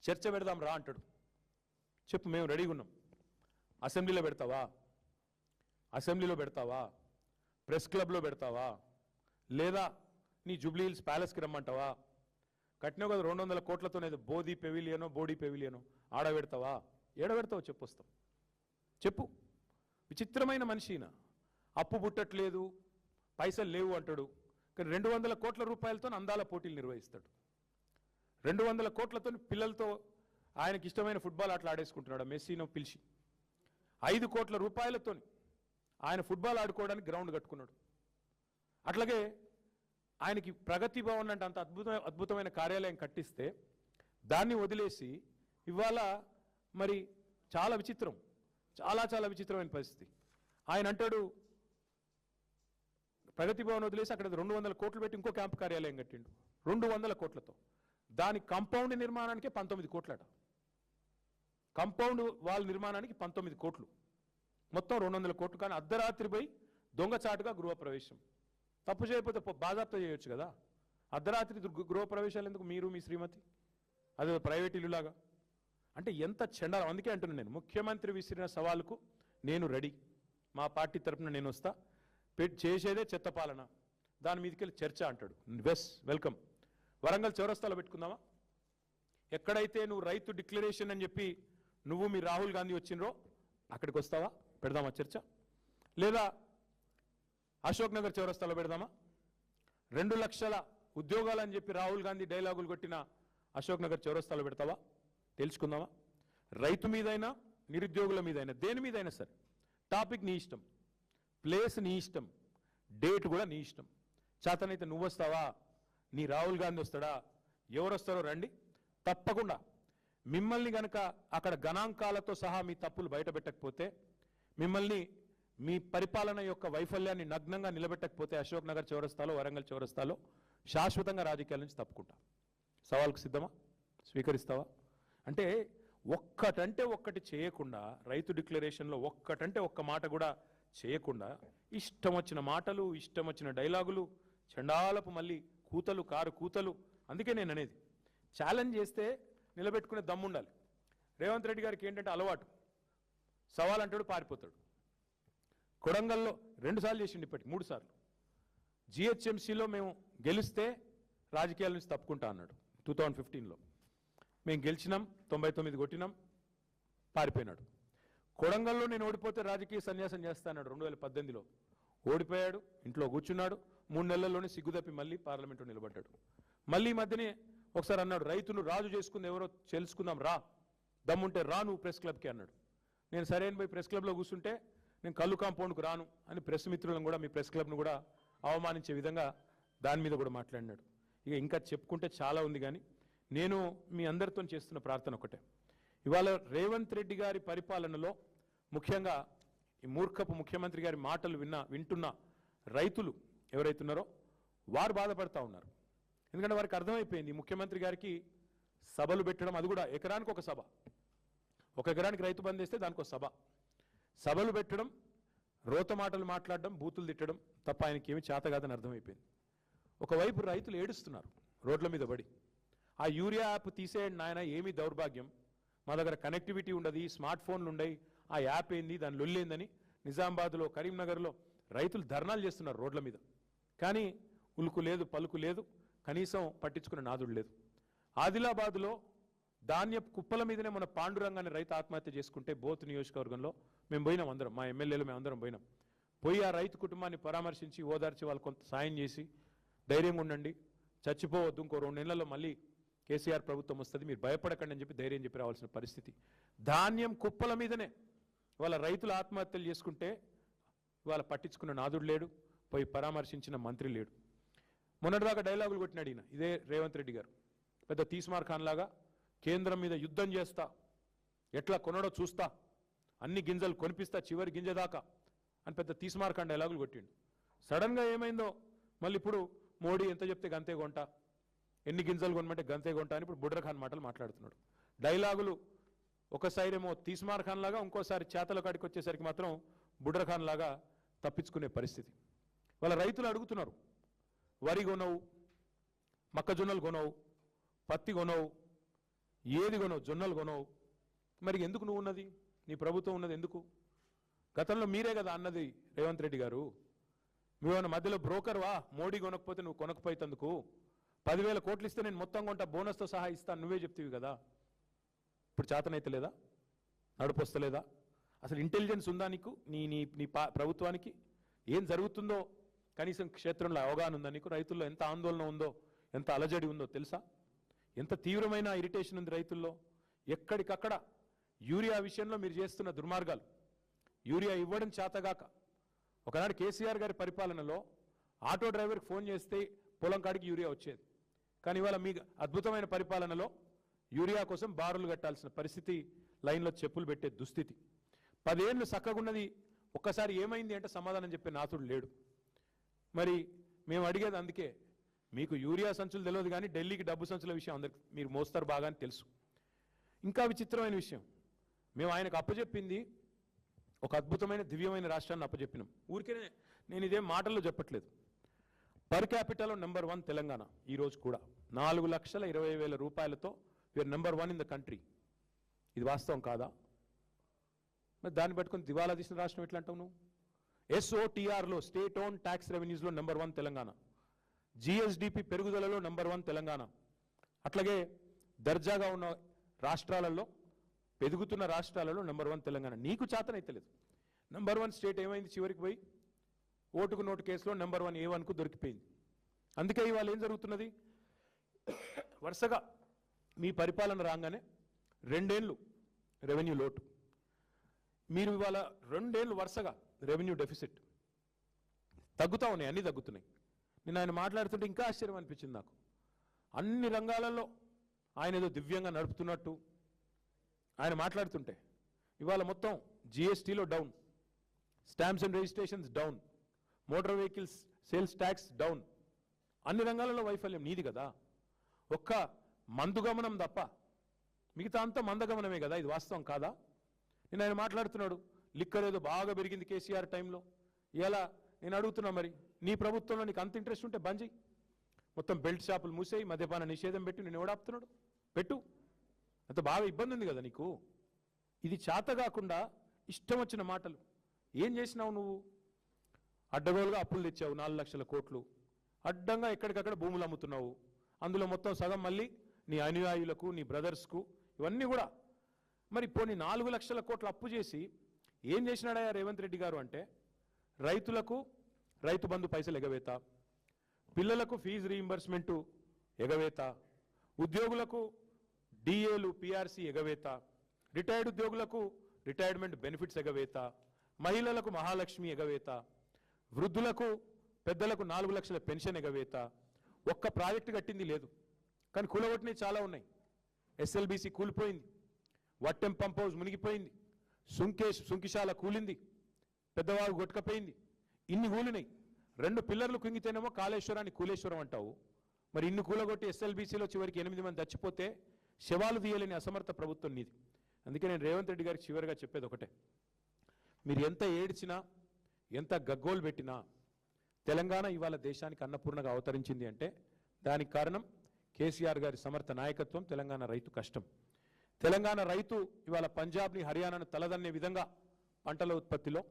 చర్చ పెడదాం రా అంటాడు. చెప్పు, మేము రెడీగా ఉన్నాం. అసెంబ్లీలో పెడతావా? అసెంబ్లీలో పెడతావా? ప్రెస్ క్లబ్లో పెడతావా? లేదా నీ జూబ్లీ హిల్స్ ప్యాలెస్కి రమ్మంటావా? కట్టినావు కదా 200 కోట్లతోనే బోధి పెవిలియనో బోడీ పెవిలియనో, ఆడ పెడతావా? ఏడ పెడతావో చెప్పు, వస్తాం. చెప్పు. విచిత్రమైన మనిషిన. అప్పు పుట్టట్లేదు, పైసలు లేవు అంటాడు. కానీ 200 కోట్ల రూపాయలతో అందాల పోటీలు నిర్వహిస్తాడు. 200 కోట్లతో పిల్లలతో ఆయనకి ఇష్టమైన ఫుట్బాల్ ఆటలు ఆడేసుకుంటున్నాడు. మెస్సీనో పిలిచి 5 కోట్ల రూపాయలతో ఆయన ఫుట్బాల్ ఆడుకోవడానికి గ్రౌండ్ కట్టుకున్నాడు. అట్లాగే ఆయనకి ప్రగతి భవన్ అంటే అంత అద్భుతమైన కార్యాలయం కట్టిస్తే దాన్ని వదిలేసి ఇవాళ మరి చాలా విచిత్రం, చాలా విచిత్రమైన పరిస్థితి. ఆయన అంటాడు ప్రగతి భవన్ వదిలేసి అక్కడ 200 కోట్లు పెట్టి ఇంకో క్యాంపు కార్యాలయం కట్టిండు 200 కోట్లతో. దాని కాంపౌండ్ నిర్మాణానికే 19 కోట్లట. కాంపౌండ్ వాల్ నిర్మాణానికి 19 కోట్లు, మొత్తం 200 కోట్లు. కానీ అర్ధరాత్రి పోయి దొంగచాటుగా గృహప్రవేశం. తప్పు చేయకపోతే బాజాప్తా చేయొచ్చు కదా. అర్ధరాత్రి గృహప్రవేశాలు ఎందుకు మీరు మీ శ్రీమతి? అదే ప్రైవేట్ ఇల్లులాగా. అంటే ఎంత చెండాలం. అందుకే అంటున్నాను నేను, ముఖ్యమంత్రి విసిరిన సవాలుకు నేను రెడీ. మా పార్టీ తరఫున నేను వస్తా. చేసేదే చెత్త పాలన, దాని మీదకి చర్చ అంటాడు. వెల్కమ్. వరంగల్ చౌరస్తాలో పెట్టుకుందామా? ఎక్కడైతే నువ్వు రైతు డిక్లరేషన్ అని చెప్పి నువ్వు మీ రాహుల్ గాంధీ వచ్చినరో అక్కడికి వస్తావా? పెడదామా చర్చ? లేదా అశోక్ నగర్ చౌరస్తాలో పెడదామా? 2 లక్షల ఉద్యోగాలని చెప్పి రాహుల్ గాంధీ డైలాగులు కొట్టిన అశోక్ నగర్ చౌరస్తాలో పెడతావా? తెలుసుకుందామా? రైతు మీదైనా నిరుద్యోగుల మీదైనా దేని మీదైనా సరే టాపిక్ నీ ఇష్టం, ప్లేస్ నీ ఇష్టం, డేట్ కూడా నీ ఇష్టం. చేతనైతే నువ్వు వస్తావా? నీ రాహుల్ గాంధీ వస్తాడా? ఎవరు వస్తారో రండి. తప్పకుండా మిమ్మల్ని గనక అక్కడ గణాంకాలతో సహా మీ తప్పులు బయట పెట్టకపోతే, మిమ్మల్ని మీ పరిపాలన యొక్క వైఫల్యాన్ని నగ్నంగా నిలబెట్టకపోతే అశోక్ నగర్ చౌరస్తాలో వరంగల్ చౌరస్తాలో శాశ్వతంగా రాజకీయాల నుంచి తప్పుకుంటా. సవాల్కు సిద్ధమా? స్వీకరిస్తావా? అంటే ఒక్కటంటే ఒక్కటి చేయకుండా, రైతు డిక్లరేషన్లో ఒక్కటంటే ఒక్క మాట కూడా చేయకుండా ఇష్టం వచ్చిన మాటలు, ఇష్టం వచ్చిన డైలాగులు, చండాలపు మళ్ళీ కూతలు, కారు కూతలు. అందుకే నేను అనేది, ఛాలెంజ్ చేస్తే నిలబెట్టుకునే దమ్ముండాలి. రేవంత్ రెడ్డి గారికి ఏంటంటే అలవాటు, సవాల్ అంటాడు పారిపోతాడు. కొడంగల్లో 2 సార్లు చేసిండు, ఇప్పటికి 3 సార్లు. జిహెచ్ఎంసీలో మేము గెలిస్తే రాజకీయాల నుంచి తప్పుకుంటా అన్నాడు 2015లో. మేము గెలిచినాం, 99 కొట్టినాం, పారిపోయినాడు. కొడంగల్లో నేను ఓడిపోతే రాజకీయ సన్యాసం చేస్తా అన్నాడు 2018లో. ఓడిపోయాడు, ఇంట్లో కూర్చున్నాడు. 3 నెలల్లోనే సిగ్గుదప్పి మళ్ళీ పార్లమెంట్లో నిలబడ్డాడు. మళ్ళీ ఈ మధ్యనే ఒకసారి అన్నాడు, రైతును రాజు చేసుకుంది ఎవరో తెలుసుకుందాం రా, దమ్ముంటే రా నువ్వు ప్రెస్ క్లబ్కి అన్నాడు. నేను సరైన పోయి ప్రెస్ క్లబ్లో కూర్చుంటే నేను కళ్ళు కాంపౌండ్కు రాను అని ప్రెస్ మిత్రులను కూడా, మీ ప్రెస్ క్లబ్ను కూడా అవమానించే విధంగా దాని మీద కూడా మాట్లాడినాడు. ఇంకా చెప్పుకుంటే చాలా ఉంది. కానీ నేను మీ అందరితో చేస్తున్న ప్రార్థన ఒకటే, ఇవాళ రేవంత్ రెడ్డి గారి పరిపాలనలో ముఖ్యంగా ఈ మూర్ఖపు ముఖ్యమంత్రి గారి మాటలు వింటున్న రైతులు ఎవరైతున్నారో వారు బాధపడతా ఉన్నారు. ఎందుకంటే వారికి అర్థమైపోయింది ముఖ్యమంత్రి గారికి సభలు పెట్టడం, అది కూడా ఎకరానికి ఒక సభ, 1 ఎకరానికి రైతు బంద్ చేస్తే దానికి ఒక సభ, సభలు పెట్టడం, రోత మాటలు మాట్లాడడం, బూతులు తిట్టడం తప్ప ఆయనకి ఏమి చేత కాదని అర్థమైపోయింది. ఒకవైపు రైతులు ఏడుస్తున్నారు రోడ్ల మీద పడి, ఆ యూరియా యాప్ తీసేయండి నాయన, ఏమీ దౌర్భాగ్యం, మా దగ్గర కనెక్టివిటీ ఉండదు, స్మార్ట్ ఫోన్లు ఉండయి, ఆ యాప్ ఏంది, దాని లొల్లేందని నిజామాబాద్లో, కరీంనగర్లో రైతులు ధర్నాలు చేస్తున్నారు రోడ్ల మీద. కానీ ఉలుకు లేదు, పలుకు లేదు, కనీసం పట్టించుకునే నాదుడు లేదు. ఆదిలాబాద్లో ధాన్యపు కుప్పల మీదనే మన పాండురంగాన్ని రైతు ఆత్మహత్య చేసుకుంటే బోత్ నియోజకవర్గంలో మేము పోయినాం, అందరం మా ఎమ్మెల్యేలు మేము అందరం పోయినాం. పోయి ఆ రైతు కుటుంబాన్ని పరామర్శించి ఓదార్చి వాళ్ళు కొంత సాయం చేసి, ధైర్యంగా ఉండండి, చచ్చిపోవద్దు, ఇంకో 2 నెలల్లో మళ్ళీ కేసీఆర్ ప్రభుత్వం వస్తుంది, మీరు భయపడకండి అని చెప్పి ధైర్యం చెప్పి రావాల్సిన పరిస్థితి. ధాన్యం కుప్పల మీదనే వాళ్ళ రైతులు ఆత్మహత్యలు చేసుకుంటే ఇవాళ పట్టించుకున్న నాదుడు లేడు, పోయి పరామర్శించిన మంత్రి లేడు. మొన్నటిదాకా డైలాగులు కొట్టినాడు ఈయన, ఇదే రేవంత్ రెడ్డి గారు, పెద్ద తీస్మార్ ఖాన్ లాగా కేంద్రం మీద యుద్ధం చేస్తా, ఎట్లా కొనడో చూస్తా, అన్ని గింజలు కొనిపిస్తా చివరి గింజ దాకా అని పెద్ద తీస్మార్ ఖాన్ డైలాగులు కొట్టిండు. సడన్గా ఏమైందో మళ్ళీ ఇప్పుడు మోడీ ఎంత చెప్తే గంతే కొంటా, ఎన్ని గింజలు కొనమంటే గంతే కొంటా అని ఇప్పుడు బుడ్ర ఖాన్ మాటలు మాట్లాడుతున్నాడు. డైలాగులు ఒక సైడ్ ఏమో తీస్మార్ ఖాన్ లాగా, ఇంకోసారి చేతల కాడికి వచ్చేసరికి మాత్రం బుడ్ర ఖాన్ లాగా తప్పించుకునే పరిస్థితి. వాళ్ళ రైతులు అడుగుతున్నారు, వరి కొనవు, మొక్కజొన్నలు కొనవు, పత్తి కొనవు, ఏది కొనవు, జొన్నలు కొనవు. మరి ఎందుకు నువ్వు ఉన్నది, నీ ప్రభుత్వం ఉన్నది ఎందుకు? గతంలో మీరే కదా అన్నది రేవంత్ రెడ్డి గారు. నువ్వేమన్నా మధ్యలో బ్రోకర్వా? మోడీ కొనకపోతే నువ్వు కొనకపోయేందుకు 10,000 కోట్లు ఇస్తే నేను మొత్తం కొంటా, బోనస్తో సహా ఇస్తాను నువ్వే చెప్తీవి కదా. ఇప్పుడు చేతనైతే లేదా, నడుపొస్తలేదా? అసలు ఇంటెలిజెన్స్ ఉందా నీకు? నీ నీ నీ ప్రభుత్వానికి ఏం జరుగుతుందో కనీసం క్షేత్రంలో అవగాహన ఉందా నీకు? రైతుల్లో ఎంత ఆందోళన ఉందో, ఎంత అలజడి ఉందో తెలుసా? ఎంత తీవ్రమైన ఇరిటేషన్ ఉంది రైతుల్లో. ఎక్కడికక్కడ యూరియా విషయంలో మీరు చేస్తున్న దుర్మార్గాలు, యూరియా ఇవ్వడం చేతగాక. ఒకనాడు కేసీఆర్ గారి పరిపాలనలో ఆటో డ్రైవర్కి ఫోన్ చేస్తే పొలం కాడికి యూరియా వచ్చేది. కానీ ఇవాళ మీ అద్భుతమైన పరిపాలనలో యూరియా కోసం బారులు కట్టాల్సిన పరిస్థితి, లైన్లో చెప్పులు పెట్టే దుస్థితి. 10 ఏళ్ళు చక్కగున్నది, ఒక్కసారి ఏమైంది అంటే సమాధానం చెప్పే నాతుడు లేడు. మరి మేము అడిగేది అందుకే, మీకు యూరియా సంచులు తెలియదు కానీ ఢిల్లీకి డబ్బు సంచుల విషయం అందరికి మీరు మోస్తారు బాగా అని తెలుసు. ఇంకా విచిత్రమైన విషయం, మేము ఆయనకు అప్పచెప్పింది ఒక అద్భుతమైన దివ్యమైన రాష్ట్రాన్ని అప్పచెప్పినాం. ఊరికే నేను ఇదేం మాటల్లో చెప్పట్లేదు. పర్ క్యాపిటల్లో నెంబర్ 1 తెలంగాణ. ఈరోజు కూడా 4,20,000 రూపాయలతో వీఆర్ నెంబర్ 1 ఇన్ ద కంట్రీ. ఇది వాస్తవం కాదా? మరి దాన్ని పట్టుకొని దివాలా తీసిన రాష్ట్రం ఎట్లా అంటావు నువ్వు? SOTRలో స్టేట్ ఓన్ ట్యాక్స్ రెవెన్యూస్లో నెంబర్ 1 తెలంగాణ. GSDP పెరుగుదలలో నెంబర్ 1 తెలంగాణ. అట్లాగే దర్జాగా ఉన్న రాష్ట్రాలలో, పెరుగుతున్న రాష్ట్రాలలో నెంబర్ 1 తెలంగాణ. నీకు చేతనైతలేదు. నెంబర్ 1 స్టేట్ ఏమైంది? చివరికి పోయి ఓటుకు నోటు కేసులో నెంబర్ 1 A1కు దొరికిపోయింది. అందుకే ఇవాళ ఏం జరుగుతున్నది? వరుసగా మీ పరిపాలన రాగానే 2 ఏళ్ళు రెవెన్యూ లోటు, మీరు ఇవాళ 2 ఏళ్ళు వరుసగా రెవెన్యూ డెఫిసిట్. తగ్గుతూ ఉన్నాయి, అన్నీ తగ్గుతున్నాయి. నేను ఆయన మాట్లాడుతుంటే ఇంకా ఆశ్చర్యం అనిపించింది నాకు. అన్ని రంగాలలో ఆయన ఏదో దివ్యంగా నడుపుతున్నట్టు ఆయన మాట్లాడుతుంటే, ఇవాళ మొత్తం GSTలో down, stamps and registrations down, motor vehicles sales tax down. అన్ని రంగాలలో వైఫల్యం నీది కదా. ఒక్క మందుగమనం తప్ప మిగతా అంతా మందగమనమే కదా. ఇది వాస్తవం కాదా? నేను ఆయన మాట్లాడుతున్నాడు, లిక్కర్ ఏదో బాగా పెరిగింది కేసీఆర్ టైంలో. ఇలా నేను అడుగుతున్నా, మరి నీ ప్రభుత్వంలో నీకు అంత ఇంట్రెస్ట్ ఉంటే బంద్ చేయి, మొత్తం బెల్ట్ షాపులు మూసేయి, మద్యపాన నిషేధం పెట్టి. నేను ఎవడాపుతున్నాడు? పెట్టు. అంత బాగా ఇబ్బంది ఉంది కదా నీకు. ఇది చేత కాకుండా ఇష్టం వచ్చిన మాటలు ఏం చేసినావు నువ్వు? అడ్డగోలుగా అప్పులు తెచ్చావు 4 లక్షల కోట్లు, అడ్డంగా ఎక్కడికక్కడ భూములు అమ్ముతున్నావు. అందులో మొత్తం సగం మళ్ళీ నీ అనుయాయులకు, నీ బ్రదర్స్కు, ఇవన్నీ కూడా. మరి పోనీ 4 లక్షల కోట్లు అప్పు చేసి ఏం చేసినాడయా రేవంత్ రెడ్డి గారు అంటే, రైతులకు రైతు బంధు పైసలు ఎగవేత, పిల్లలకు ఫీజు రీయింబర్స్మెంటు ఎగవేత, ఉద్యోగులకు DAలు PRC ఎగవేత, రిటైర్డ్ ఉద్యోగులకు రిటైర్మెంట్ బెనిఫిట్స్ ఎగవేత, మహిళలకు మహాలక్ష్మి ఎగవేత, వృద్ధులకు పెద్దలకు 4 లక్షల పెన్షన్ ఎగవేత. ఒక్క ప్రాజెక్టు కట్టింది లేదు, కానీ కూలగొట్టినవి చాలా ఉన్నాయి. SLBC కూలిపోయింది, వట్టెం పంప్ హౌస్ మునిగిపోయింది, సుంకిశాల కూలింది, పెద్దవారు కొట్టుకపోయింది. ఇన్ని కూలినాయి. 2 పిల్లర్లు కుంగితేనేమో కాళేశ్వరాన్ని కూలేశ్వరం అంటావు. మరి ఇన్ని కూలగొట్టి SLBCలో చివరికి 8 మంది చచ్చిపోతే శవాలు తీయలేని అసమర్థ ప్రభుత్వం నీది. అందుకే నేను రేవంత్ రెడ్డి గారికి చివరిగా చెప్పేది ఒకటే, మీరు ఎంత ఏడ్చినా, ఎంత గగ్గోలు పెట్టినా, తెలంగాణ ఇవాళ దేశానికి అన్నపూర్ణగా అవతరించింది అంటే దానికి కారణం కేసీఆర్ గారి సమర్థ నాయకత్వం, తెలంగాణ రైతు కష్టం. తెలంగాణ రైతు ఇవాళ పంజాబ్ని, హర్యానాను తలదన్నే విధంగా పంటల ఉత్పత్తిలో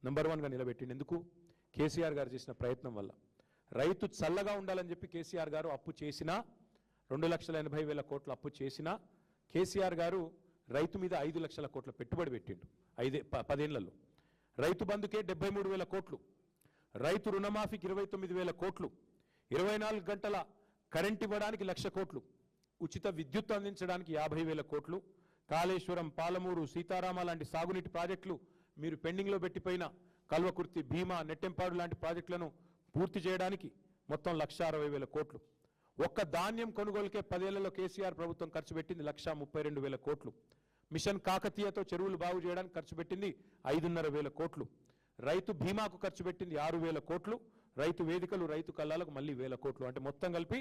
నెంబర్ 1గా నిలబెట్టింది. ఎందుకు? కేసీఆర్ గారు చేసిన ప్రయత్నం వల్ల. రైతు చల్లగా ఉండాలని చెప్పి కేసీఆర్ గారు అప్పు చేసినా, 2,80,000 కోట్ల అప్పు చేసినా, కేసీఆర్ గారు రైతు మీద 5 లక్షల కోట్ల పెట్టుబడి పెట్టిండు 10 ఏళ్లలో. రైతు బంధుకే 73,000 కోట్లు, రైతు రుణమాఫీకి 29,000 కోట్లు, 24 గంటల కరెంట్ ఇవ్వడానికి 1,00,000 కోట్లు, ఉచిత విద్యుత్ అందించడానికి 50,000 కోట్లు, కాళేశ్వరం, పాలమూరు, సీతారామ లాంటి సాగునీటి ప్రాజెక్టులు, మీరు పెండింగ్లో పెట్టిపోయిన కల్వకుర్తి, భీమా, నెట్టెంపాడు లాంటి ప్రాజెక్టులను పూర్తి చేయడానికి మొత్తం 1,60,000 కోట్లు. ఒక్క ధాన్యం కొనుగోలుకే 10 ఏళ్లలో కేసీఆర్ ప్రభుత్వం ఖర్చు పెట్టింది 1,32,000 కోట్లు. మిషన్ కాకతీయతో చెరువులు బాగు చేయడానికి ఖర్చు పెట్టింది 5,500 కోట్లు. రైతు బీమాకు ఖర్చు పెట్టింది 6,000 కోట్లు. రైతు వేదికలు, రైతు కల్లాలకు మళ్ళీ 1,000 కోట్లు. అంటే మొత్తం కలిపి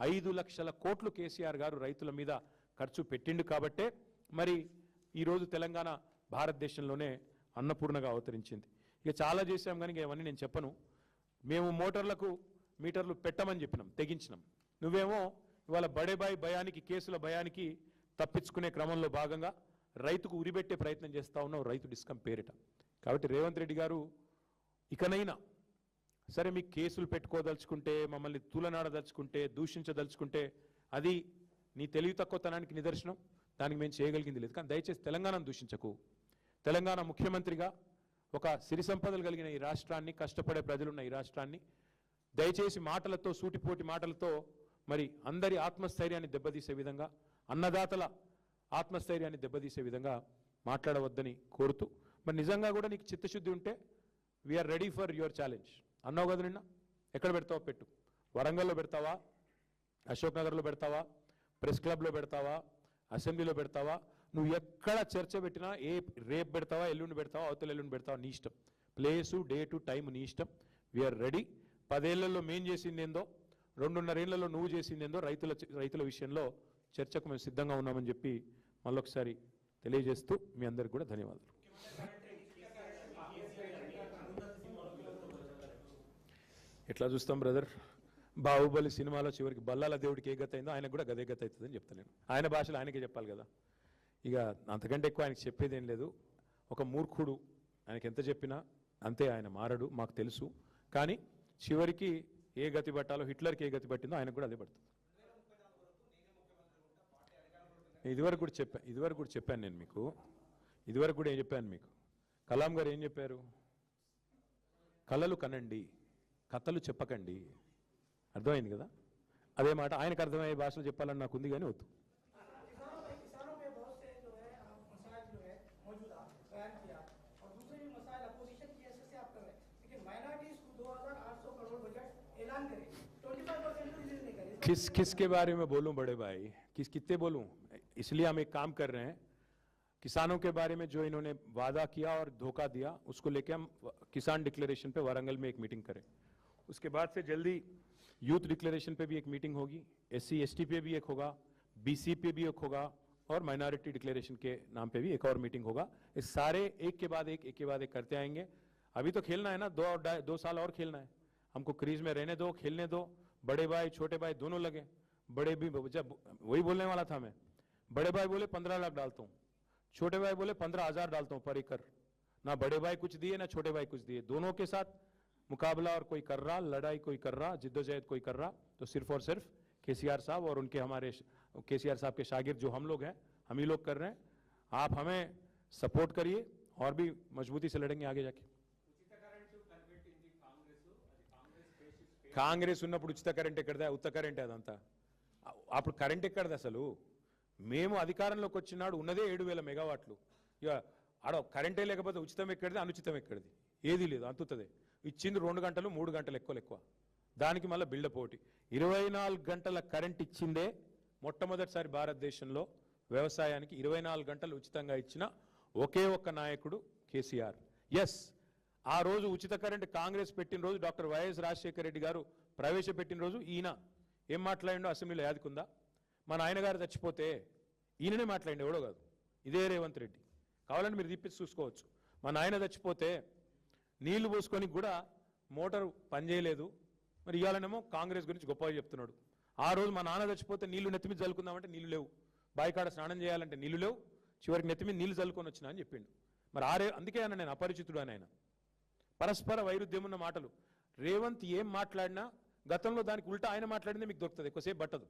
5 లక్షల కోట్లు కేసీఆర్ గారు రైతుల మీద ఖర్చు పెట్టిండు. కాబట్టే మరి ఈరోజు తెలంగాణ భారతదేశంలోనే అన్నపూర్ణగా అవతరించింది. ఇక చాలా చేశాం కానీ ఇవన్నీ నేను చెప్పను. మేము మోటార్లకు మీటర్లు పెట్టమని చెప్పినాం, తెగించినాం. నువ్వేమో ఇవాళ బడేబాయి భయానికి, కేసుల భయానికి తప్పించుకునే క్రమంలో భాగంగా రైతుకు ఉరిపెట్టే ప్రయత్నం చేస్తూ ఉన్నావు రైతు డిస్కమ్ పేరిట. కాబట్టి రేవంత్ రెడ్డి గారు ఇకనైనా సరే మీకు కేసులు పెట్టుకోదలుచుకుంటే, మమ్మల్ని తూలనాడదలుచుకుంటే, దూషించదలుచుకుంటే అది నీ తెలివి తక్కువతనానికి నిదర్శనం. దానికి మేము చేయగలిగింది లేదు. కానీ దయచేసి తెలంగాణను దూషించకు. తెలంగాణ ముఖ్యమంత్రిగా ఒక సిరి సంపదలు కలిగిన ఈ రాష్ట్రాన్ని, కష్టపడే ప్రజలున్న ఈ రాష్ట్రాన్ని దయచేసి మాటలతో, సూటిపోటి మాటలతో మరి అందరి ఆత్మస్థైర్యాన్ని దెబ్బతీసే విధంగా, అన్నదాతల ఆత్మస్థైర్యాన్ని దెబ్బతీసే విధంగా మాట్లాడవద్దని కోరుతూ, మరి నిజంగా కూడా నీకు చిత్తశుద్ధి ఉంటే we're ready for your challenge అన్నావు కదా నిన్న. ఎక్కడ పెడతావో పెట్టు. వరంగల్లో పెడతావా, అశోక్ నగర్లో పెడతావా, ప్రెస్ క్లబ్లో పెడతావా, అసెంబ్లీలో పెడతావా, నువ్వు ఎక్కడ చర్చ పెట్టినా రేపు పెడతావా, ఎల్లుండి పెడతావా, అవతల ఎల్లుండి పెడతావా, నీ ఇష్టం. ప్లేసు, డేటు, టైం నీ ఇష్టం. We are ready. 10 ఏళ్లలో మేం చేసింది ఏందో, 2.5 ఏళ్లలో నువ్వు చేసింది ఏందో రైతుల విషయంలో చర్చకు మేము సిద్ధంగా ఉన్నామని చెప్పి మళ్ళొకసారి తెలియజేస్తూ మీ అందరికి కూడా ధన్యవాదాలు. ఎట్లా చూస్తాం బ్రదర్, బాహుబలి సినిమాలో చివరికి బల్లాల దేవుడికి ఏ గత అయిందో ఆయనకు కూడా గదే గత అవుతుందని చెప్తాను నేను. ఆయన భాషలో ఆయనకే చెప్పాలి కదా. ఇక అంతకంటే ఎక్కువ ఆయనకి చెప్పేది ఏం లేదు. ఒక మూర్ఖుడు, ఆయనకి ఎంత చెప్పినా అంతే, ఆయన మారడు, మాకు తెలుసు. కానీ చివరికి ఏ గతి పట్టాలో, హిట్లర్కి ఏ గతి పట్టిందో ఆయనకు కూడా అదే పడుతుంది. ఇదివరకు కూడా చెప్పాను నేను మీకు. ఇదివరకు కూడా ఏం చెప్పాను మీకు, కలాం గారు ఏం చెప్పారు, కలలు కనండి, కథలు చెప్పకండి. అర్థమైంది కదా. అదే మాట ఆయనకు అర్థమయ్యే భాషలో చెప్పాలని నాకు ఉంది, కానీ వద్దు. किसके बारे में बोलूं बड़े भाई, कितने बोलूं. इसलिए हम एक काम कर रहे हैं, किसानों के बारे में जो इन्होंने वादा किया और धोखा दिया, उसको लेके हम किसान डिक्लेरेशन पे वारंगल में एक मीटिंग करें. उसके बाद से जल्दी यूथ डिक्लेरेशन पे भी एक मीटिंग होगी, SC ST पे भी एक होगा, BC पे भी एक होगा, और माइनॉरिटी डिक्लेरेशन के नाम पे भी एक और मीटिंग होगा. इस सारे एक के बाद एक करते आएंगे. अभी तो खेलना है ना, 2 साल और खेलना है. हमको क्रीज में रहने दो, खेलने दो. बड़े भाई छोटे भाई दोनों लगे. बड़े भी, जब वही बोलने वाला था मैं, बड़े भाई बोले 15 लाख डालता हूँ, छोटे भाई बोले 15,000 डालता हूँ पर एकड़. ना बड़े भाई कुछ दिए, ना छोटे भाई कुछ दिए. दोनों के साथ मुकाबला और कोई कर रहा, लड़ाई कोई कर रहा, जिद्दोजहद कोई कर रहा, तो सिर्फ और सिर्फ KCR साहब और उनके हमारे KCR साहब के शागिर्द जो हम लोग हैं, हम ही लोग कर रहे हैं. आप हमें सपोर्ट करिए और भी मजबूती से लड़ेंगे आगे जाके. కాంగ్రెస్ ఉన్నప్పుడు ఉచిత కరెంట్ ఎక్కడదా, ఉత్త కరెంట్ అదంతా. అప్పుడు కరెంట్ ఎక్కడది అసలు. మేము అధికారంలోకి వచ్చినాడు ఉన్నదే 7,000 మెగావాట్లు. ఇక ఆడ కరెంటే లేకపోతే ఉచితం ఎక్కడిది, అనుచితం ఎక్కడిది, ఏది లేదు, అంతుతుంది. ఇచ్చింది 2 గంటలు 3 గంటలు ఎక్కువ. దానికి మళ్ళీ బిల్డప్ ఒకటి. 24 గంటల కరెంట్ ఇచ్చిందే మొట్టమొదటిసారి భారతదేశంలో వ్యవసాయానికి 24 గంటలు ఉచితంగా ఇచ్చిన ఒకే ఒక్క నాయకుడు కేసీఆర్. ఎస్, ఆ రోజు ఉచిత కరెంట్ కాంగ్రెస్ పెట్టిన రోజు, డాక్టర్ వైఎస్ రాజశేఖర రెడ్డి గారు ప్రవేశపెట్టిన రోజు ఈయన ఏం మాట్లాడిండో అసెంబ్లీలో యాదికుందా. మా నాయనగారు చచ్చిపోతే ఈయననే మాట్లాడిండు, ఎవడో కాదు, ఇదే రేవంత్ రెడ్డి. కావాలంటే మీరు తీపిచ్చి చూసుకోవచ్చు. మా నాయన చచ్చిపోతే నీళ్లు పోసుకొని కూడా మోటారు పనిచేయలేదు, మరి ఇవాళనేమో కాంగ్రెస్ గురించి గొప్పగా చెప్తున్నాడు. ఆ రోజు మా నాన్న చచ్చిపోతే నీళ్లు నెత్తిమీద చల్లుకుందామంటే నీళ్లు లేవు, బాయికాడ స్నానం చేయాలంటే నీళ్లు లేవు, చివరికి నెత్తిమీద నీళ్లు చల్లుకొని వచ్చినా అని చెప్పిండు. మరి అందుకే అన్న నేను అపరిచితుడు అని. ఆయన పరస్పర వైరుధ్యం ఉన్న మాటలు. రేవంత్ ఏం మాట్లాడినా గతంలో దానికి ఉల్టా ఆయన మాట్లాడిందే మీకు దొరుకుతుంది, ఎక్కువసేపు పట్టదు.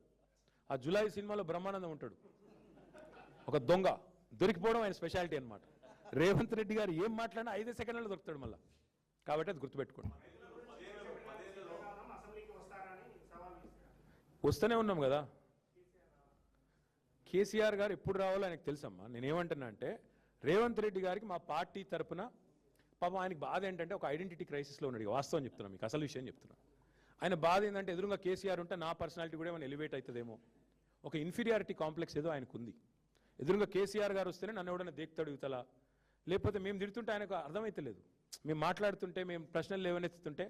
ఆ జులై సినిమాలో బ్రహ్మానందం ఉంటాడు, ఒక దొంగ, దొరికిపోవడం ఆయన స్పెషాలిటీ అనమాట. రేవంత్ రెడ్డి గారు ఏం మాట్లాడినా 5 సెకండ్లలో దొరుకుతాడు మళ్ళా. కాబట్టి అది గుర్తుపెట్టుకోండి. వస్తూనే ఉన్నాం కదా. కేసీఆర్ గారు ఎప్పుడు రావాలో ఆయనకు తెలుసమ్మా. నేనేమంటున్నా అంటే, రేవంత్ రెడ్డి గారికి మా పార్టీ తరఫున పాపం ఆయనకి బాధ ఏంటంటే ఒక ఐడెంటిటీ క్రైసిస్లో ఉన్నాడు. వాస్తవం చెప్తున్నా మీకు, అసలు విషయం చెప్తున్నా. ఆయన బాధ ఏంటంటే ఎదురుగా కేసీఆర్ ఉంటే నా పర్సనాలిటీ కూడా ఏమైనా ఎలివేట్ అవుతుందేమో, ఒక ఇన్ఫీరియారిటీ కాంప్లెక్స్ ఏదో ఆయనకు ఉంది. ఎదురుగా కేసీఆర్ గారు వస్తేనే నన్ను ఎవడన్నా దేక్తాడు యువతల, లేకపోతే మేము తిడుతుంటే ఆయనకు అర్థమైతలేదు. మేము మాట్లాడుతుంటే, మేము ప్రశ్నలు లేవనెత్తుతుంటే